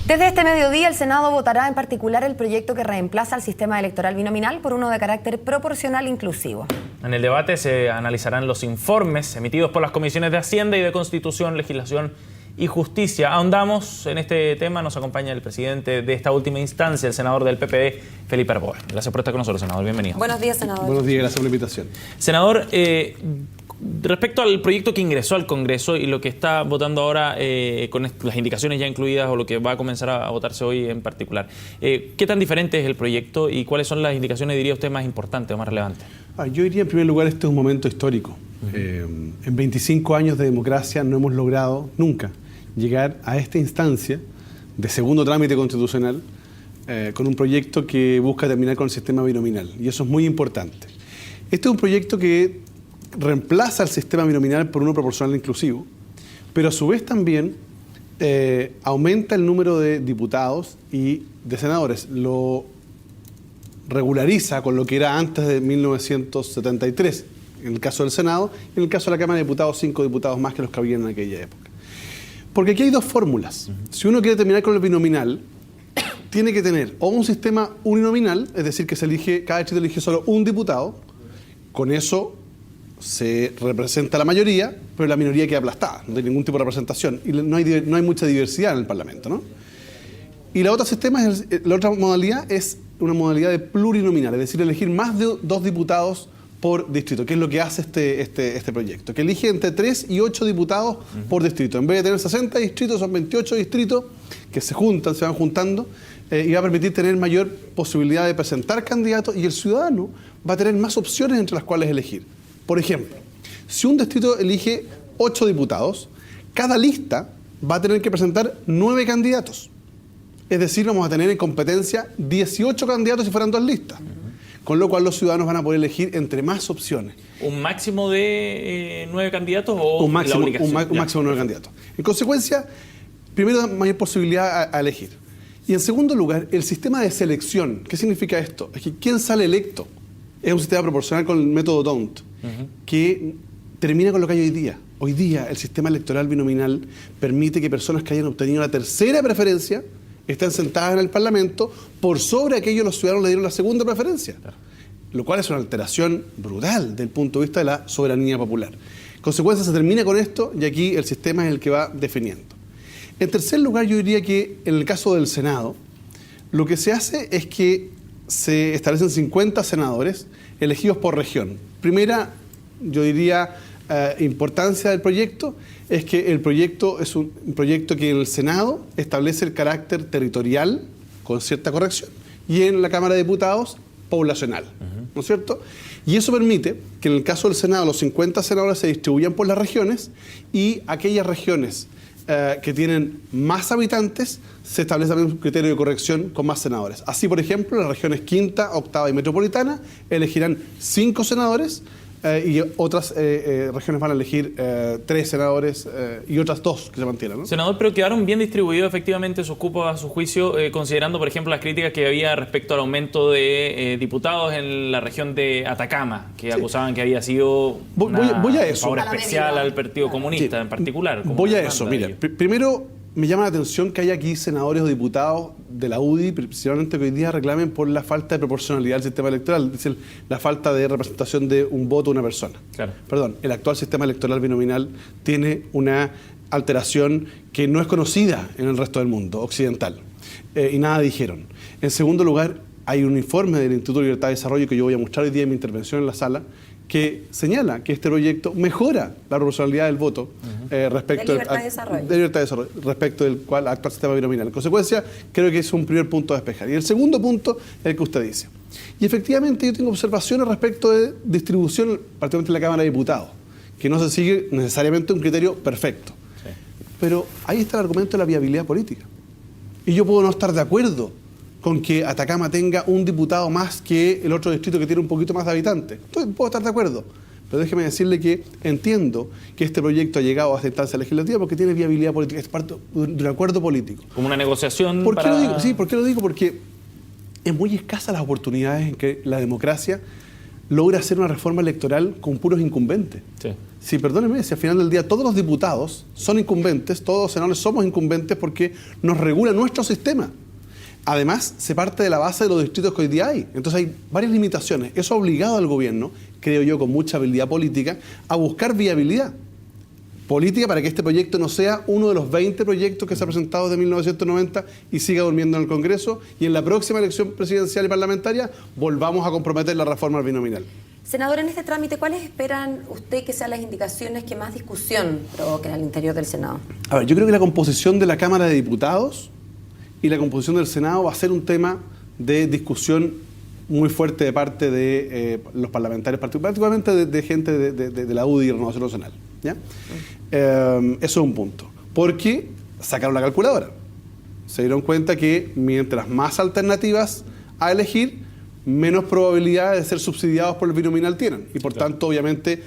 Desde este mediodía, el Senado votará en particular el proyecto que reemplaza el sistema electoral binominal por uno de carácter proporcional inclusivo. En el debate se analizarán los informes emitidos por las comisiones de Hacienda y de Constitución, Legislación y Justicia. Ahondamos en este tema, nos acompaña el presidente de esta última instancia, el senador del PPD, Felipe Arboe. Gracias por estar con nosotros, senador. Bienvenido. Buenos días, senador. Buenos días, gracias por la invitación. Senador, respecto al proyecto que ingresó al Congreso y lo que está votando ahora con las indicaciones ya incluidas o lo que va a comenzar a votarse hoy en particular, ¿qué tan diferente es el proyecto y cuáles son las indicaciones, diría usted, más importantes o más relevantes? Yo diría, en primer lugar, este es un momento histórico. En 25 años de democracia no hemos logrado nunca llegar a esta instancia de segundo trámite constitucional con un proyecto que busca terminar con el sistema binominal. Y eso es muy importante. Este es un proyecto que reemplaza el sistema binominal por uno proporcional inclusivo, pero a su vez también aumenta el número de diputados y de senadores. Lo regulariza con lo que era antes de 1973, en el caso del Senado, y en el caso de la Cámara de Diputados, 5 diputados más que los que había en aquella época. Porque aquí hay dos fórmulas. Si uno quiere terminar con el binominal, tiene que tener o un sistema uninominal, es decir, que cada distrito elige solo un diputado, con eso se representa la mayoría, pero la minoría queda aplastada, no hay ningún tipo de representación y no hay mucha diversidad en el Parlamento, ¿no? Y la otra modalidad es una modalidad de plurinominal, es decir, elegir más de 2 diputados por distrito, que es lo que hace este proyecto, que elige entre 3 y 8 diputados por distrito. En vez de tener 60 distritos, son 28 distritos que se van juntando, y va a permitir tener mayor posibilidad de presentar candidatos y el ciudadano va a tener más opciones entre las cuales elegir. Por ejemplo, si un distrito elige 8 diputados, cada lista va a tener que presentar 9 candidatos. Es decir, vamos a tener en competencia 18 candidatos si fueran 2 listas. Con lo cual los ciudadanos van a poder elegir entre más opciones. ¿Un máximo de 9 candidatos o un máximo, la obligación? un máximo de 9 candidatos. En consecuencia, primero da mayor posibilidad a elegir. Y en segundo lugar, el sistema de selección. ¿Qué significa esto? Es que ¿quién sale electo? Es un sistema proporcional con el método D'Hondt, que termina con lo que hay hoy día. Hoy día el sistema electoral binominal permite que personas que hayan obtenido la tercera preferencia estén sentadas en el Parlamento por sobre aquello los ciudadanos le dieron la segunda preferencia. Claro. Lo cual es una alteración brutal desde el punto de vista de la soberanía popular. En consecuencia, se termina con esto y aquí el sistema es el que va definiendo. En tercer lugar, yo diría que en el caso del Senado, lo que se hace es que se establecen 50 senadores elegidos por región. Primera, yo diría, importancia del proyecto es que el proyecto es un proyecto que en el Senado establece el carácter territorial con cierta corrección y en la Cámara de Diputados poblacional, ¿no es cierto? Y eso permite que en el caso del Senado los 50 senadores se distribuyan por las regiones y aquellas regiones que tienen más habitantes se establece también un criterio de corrección con más senadores. Así, por ejemplo, las regiones quinta, octava y metropolitana elegirán 5 senadores y otras regiones van a elegir 3 senadores y otras 2 que se mantienen, ¿no? Senador, pero quedaron bien distribuidos efectivamente sus cupos a su juicio, considerando, por ejemplo, las críticas que había respecto al aumento de diputados en la región de Atacama, que acusaban que había sido voy a eso. Un favor especial al Partido Comunista en particular. Voy a eso, mira. Primero, me llama la atención que haya aquí senadores o diputados de la UDI, principalmente que hoy día reclamen por la falta de proporcionalidad del sistema electoral, es decir, la falta de representación de un voto a una persona. Claro. Perdón, el actual sistema electoral binominal tiene una alteración que no es conocida en el resto del mundo occidental, y nada dijeron. En segundo lugar, hay un informe del Instituto de Libertad y Desarrollo que yo voy a mostrar hoy día en mi intervención en la sala, que señala que este proyecto mejora la proporcionalidad del voto respecto de libertad de desarrollo, respecto del cual actúa el sistema binominal. En consecuencia, creo que es un primer punto a despejar. Y el segundo punto es el que usted dice. Y efectivamente yo tengo observaciones respecto de distribución, particularmente en la Cámara de Diputados, que no se sigue necesariamente un criterio perfecto. Sí. Pero ahí está el argumento de la viabilidad política. Y yo puedo no estar de acuerdo con que Atacama tenga un diputado más que el otro distrito que tiene un poquito más de habitantes. Entonces, puedo estar de acuerdo. Pero déjeme decirle que entiendo que este proyecto ha llegado a esta instancia legislativa porque tiene viabilidad política, es parte de un acuerdo político. Como una negociación ¿Por qué lo digo? Sí, ¿por qué lo digo? Porque es muy escasa las oportunidades en que la democracia logra hacer una reforma electoral con puros incumbentes. Sí. Sí, perdónenme, si al final del día todos los diputados son incumbentes, todos los senadores somos incumbentes porque nos regula nuestro sistema. Además, se parte de la base de los distritos que hoy día hay. Entonces hay varias limitaciones. Eso ha obligado al gobierno, creo yo, con mucha habilidad política, a buscar viabilidad política para que este proyecto no sea uno de los 20 proyectos que se ha presentado desde 1990 y siga durmiendo en el Congreso, y en la próxima elección presidencial y parlamentaria volvamos a comprometer la reforma al binominal. Senador, en este trámite, ¿cuáles esperan usted que sean las indicaciones que más discusión provoquen al interior del Senado? A ver, yo creo que la composición de la Cámara de Diputados y la composición del Senado va a ser un tema de discusión muy fuerte de parte de los parlamentarios, particularmente de gente de la UDI y Renovación Nacional, ¿ya? Eso es un punto. Porque sacaron la calculadora. Se dieron cuenta que mientras más alternativas a elegir, menos probabilidad de ser subsidiados por el binominal tienen. Y por tanto, obviamente,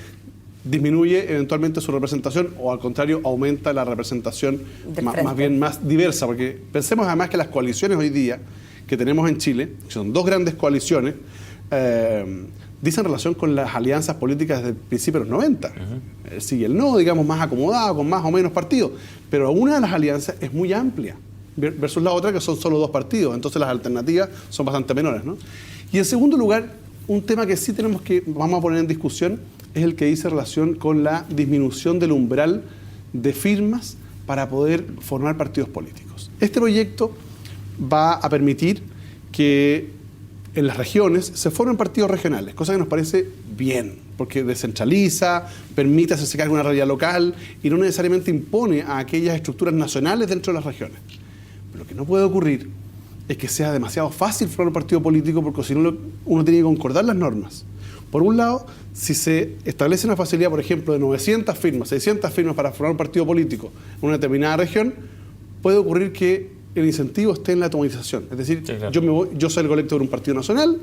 disminuye eventualmente su representación, o al contrario, aumenta la representación más diversa. Porque pensemos además que las coaliciones hoy día que tenemos en Chile, que son dos grandes coaliciones, dicen relación con las alianzas políticas desde el principio de los 90. El sí y el no, digamos, más acomodado, con más o menos partidos. Pero una de las alianzas es muy amplia, versus la otra que son solo dos partidos. Entonces las alternativas son bastante menores, ¿no? Y en segundo lugar, un tema que sí vamos a poner en discusión es el que dice relación con la disminución del umbral de firmas para poder formar partidos políticos. Este proyecto va a permitir que en las regiones se formen partidos regionales, cosa que nos parece bien, porque descentraliza, permite hacerse cargo de una realidad local y no necesariamente impone a aquellas estructuras nacionales dentro de las regiones. Pero lo que no puede ocurrir es que sea demasiado fácil formar un partido político, porque si no uno tiene que concordar las normas. Por un lado, si se establece una facilidad, por ejemplo, de 900 firmas, 600 firmas para formar un partido político en una determinada región, puede ocurrir que el incentivo esté en la atomización. Es decir, sí, claro, yo salgo electo de un partido nacional,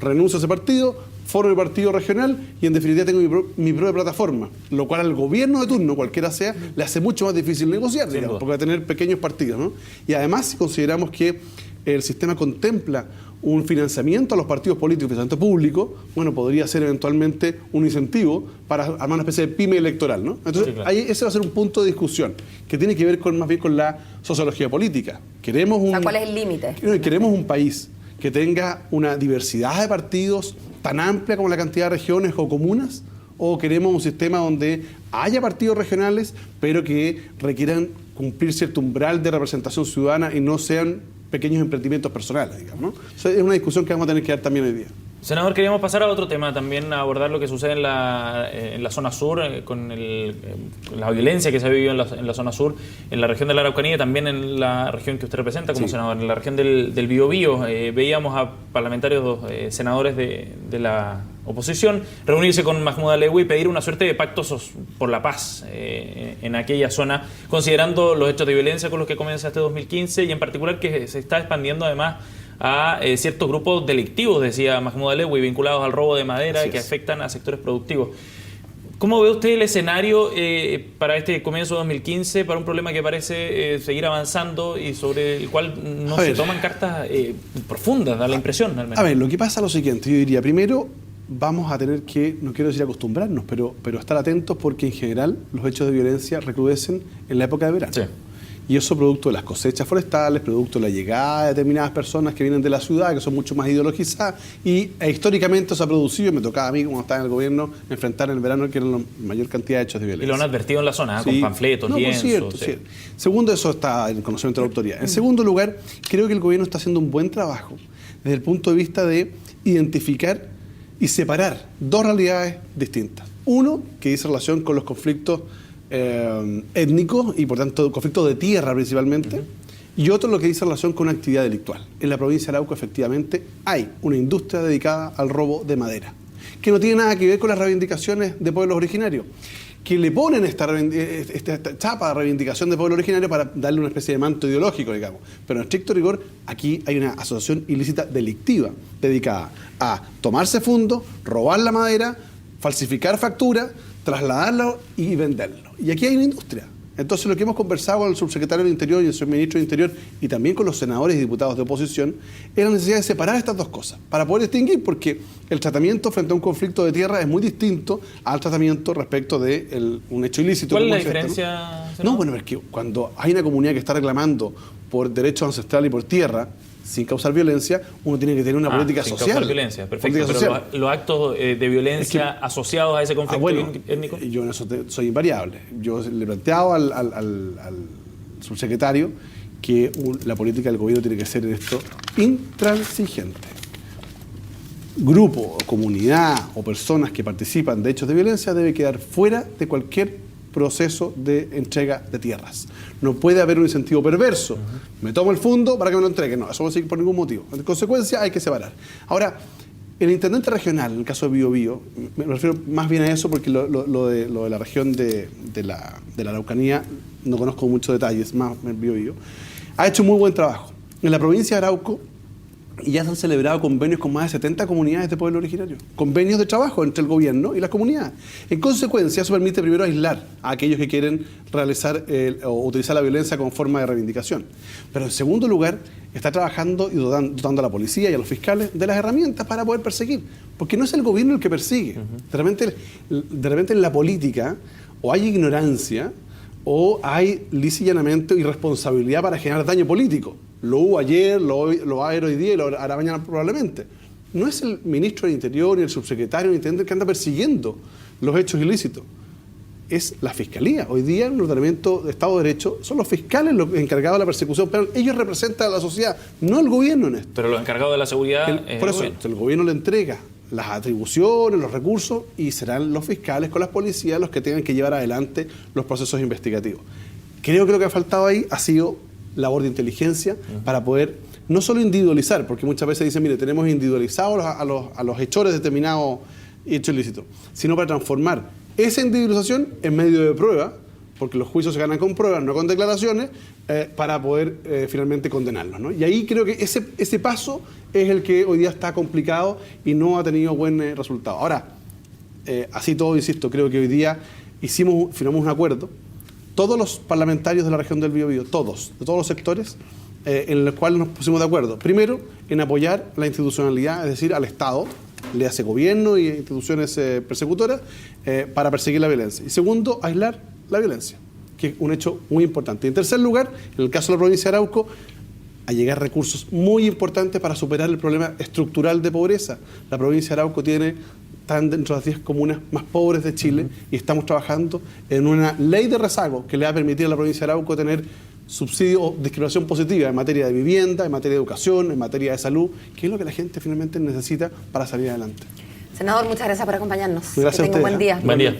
renuncio a ese partido, formo mi partido regional y en definitiva tengo mi propia plataforma, lo cual al gobierno de turno, cualquiera sea, le hace mucho más difícil negociar, digamos, porque va a tener pequeños partidos, ¿no? Y además, si consideramos que el sistema contempla un financiamiento a los partidos políticos, financiamiento público, bueno, podría ser eventualmente un incentivo para armar una especie de pyme electoral, ¿no? Entonces, sí, claro, ahí ese va a ser un punto de discusión que tiene que ver más bien con la sociología política. Queremos ¿cuál es el límite? Queremos un país que tenga una diversidad de partidos tan amplia como la cantidad de regiones o comunas, o queremos un sistema donde haya partidos regionales, pero que requieran cumplir cierto umbral de representación ciudadana y no sean pequeños emprendimientos personales, digamos, ¿no? O sea, es una discusión que vamos a tener que dar también hoy día. Senador, queríamos pasar a otro tema, también a abordar lo que sucede en la zona sur, con la violencia que se ha vivido en la zona sur, en la región de la Araucanía y también en la región que usted representa como senador, en la región del Biobío. Veíamos a parlamentarios, senadores de la oposición reunirse con Mahmoud Alewi y pedir una suerte de pactos por la paz en aquella zona, considerando los hechos de violencia con los que comienza este 2015 y en particular que se está expandiendo además a ciertos grupos delictivos, decía Mahmoud Alewi, vinculados al robo de madera que afectan a sectores productivos. ¿Cómo ve usted el escenario para este comienzo de 2015, para un problema que parece seguir avanzando y sobre el cual no se toman cartas profundas, da la impresión al menos? A ver, lo que pasa es lo siguiente, yo diría, primero vamos a tener que, no quiero decir acostumbrarnos, pero estar atentos porque en general los hechos de violencia recrudecen en la época de verano. Sí. Y eso producto de las cosechas forestales, producto de la llegada de determinadas personas que vienen de la ciudad, que son mucho más ideologizadas, y históricamente eso ha producido, me tocaba a mí, como estaba en el gobierno, enfrentar en el verano que eran la mayor cantidad de hechos de violencia. Y lo han advertido en la zona, sí, con panfletos, lienzos. Cierto, sí. Segundo, eso está en el conocimiento de la autoridad. En segundo lugar, creo que el gobierno está haciendo un buen trabajo desde el punto de vista de identificar y separar dos realidades distintas. Uno, que dice relación con los conflictos étnicos y por tanto conflictos de tierra principalmente, y otro lo que dice relación con una actividad delictual. En la provincia de Arauco efectivamente hay una industria dedicada al robo de madera, que no tiene nada que ver con las reivindicaciones de pueblos originarios, que le ponen esta chapa de reivindicación de pueblo originario para darle una especie de manto ideológico, digamos. Pero en estricto rigor, aquí hay una asociación ilícita delictiva dedicada a tomarse fondos, robar la madera, falsificar facturas, trasladarlo y venderlo. Y aquí hay una industria. Entonces, lo que hemos conversado con el subsecretario del Interior y el subministro del Interior y también con los senadores y diputados de oposición es la necesidad de separar estas dos cosas para poder distinguir, porque el tratamiento frente a un conflicto de tierra es muy distinto al tratamiento respecto de un hecho ilícito. ¿Cuál es la este, diferencia? No, bueno, es que cuando hay una comunidad que está reclamando por derechos ancestrales y por tierra, sin causar violencia, uno tiene que tener una política sin social. Causar violencia, perfecto. Política Pero social. los actos de violencia asociados a ese conflicto étnico. Yo en eso soy invariable. Yo le he planteado al subsecretario que la política del gobierno tiene que ser en esto intransigente. Grupo, comunidad o personas que participan de hechos de violencia debe quedar fuera de cualquier proceso de entrega de tierras. No puede haber un incentivo perverso. Me tomo el fondo para que me lo entreguen. No, eso no va a seguir por ningún motivo. En consecuencia, hay que separar. Ahora, el intendente regional, en el caso de Biobío, me refiero más bien a eso porque lo de la región de la Araucanía no conozco muchos detalles, más en Biobío, ha hecho muy buen trabajo. En la provincia de Arauco ya se han celebrado convenios con más de 70 comunidades de pueblo originario. Convenios de trabajo entre el gobierno y las comunidades. En consecuencia, eso permite primero aislar a aquellos que quieren realizar o utilizar la violencia como forma de reivindicación. Pero en segundo lugar, está trabajando y dotando a la policía y a los fiscales de las herramientas para poder perseguir. Porque no es el gobierno el que persigue. De repente en la política o hay ignorancia o hay lisa y llanamente irresponsabilidad para generar daño político. Lo hubo ayer, lo va a haber hoy día y lo hará mañana probablemente. No es el ministro del Interior ni el subsecretario ni el intendente que anda persiguiendo los hechos ilícitos. Es la Fiscalía. Hoy día en el ordenamiento de Estado de Derecho son los fiscales los encargados de la persecución, pero ellos representan a la sociedad, no el gobierno en esto. Pero los encargados de la seguridad... Por eso, el gobierno le entrega las atribuciones, los recursos, y serán los fiscales con las policías los que tengan que llevar adelante los procesos investigativos. Creo que lo que ha faltado ahí ha sido labor de inteligencia para poder no solo individualizar, porque muchas veces dicen, mire, tenemos individualizados a los hechores de determinados hechos ilícitos, sino para transformar esa individualización en medio de prueba, porque los juicios se ganan con pruebas, no con declaraciones, para poder finalmente condenarlos, ¿no? Y ahí creo que ese paso es el que hoy día está complicado y no ha tenido buen resultado. Ahora, así todo, insisto, creo que hoy día firmamos un acuerdo, todos los parlamentarios de la región del Biobío, todos, de todos los sectores, en el cual nos pusimos de acuerdo. Primero, en apoyar la institucionalidad, es decir, al Estado, le hace gobierno y instituciones persecutoras, para perseguir la violencia. Y segundo, aislar la violencia, que es un hecho muy importante. Y en tercer lugar, en el caso de la provincia de Arauco, a llegar recursos muy importantes para superar el problema estructural de pobreza. La provincia de Arauco están dentro de las 10 comunas más pobres de Chile y estamos trabajando en una ley de rezago que le va a permitir a la provincia de Arauco tener subsidio o discriminación positiva en materia de vivienda, en materia de educación, en materia de salud, que es lo que la gente finalmente necesita para salir adelante. Senador, muchas gracias por acompañarnos. Gracias que tenga un buen día. Buen día.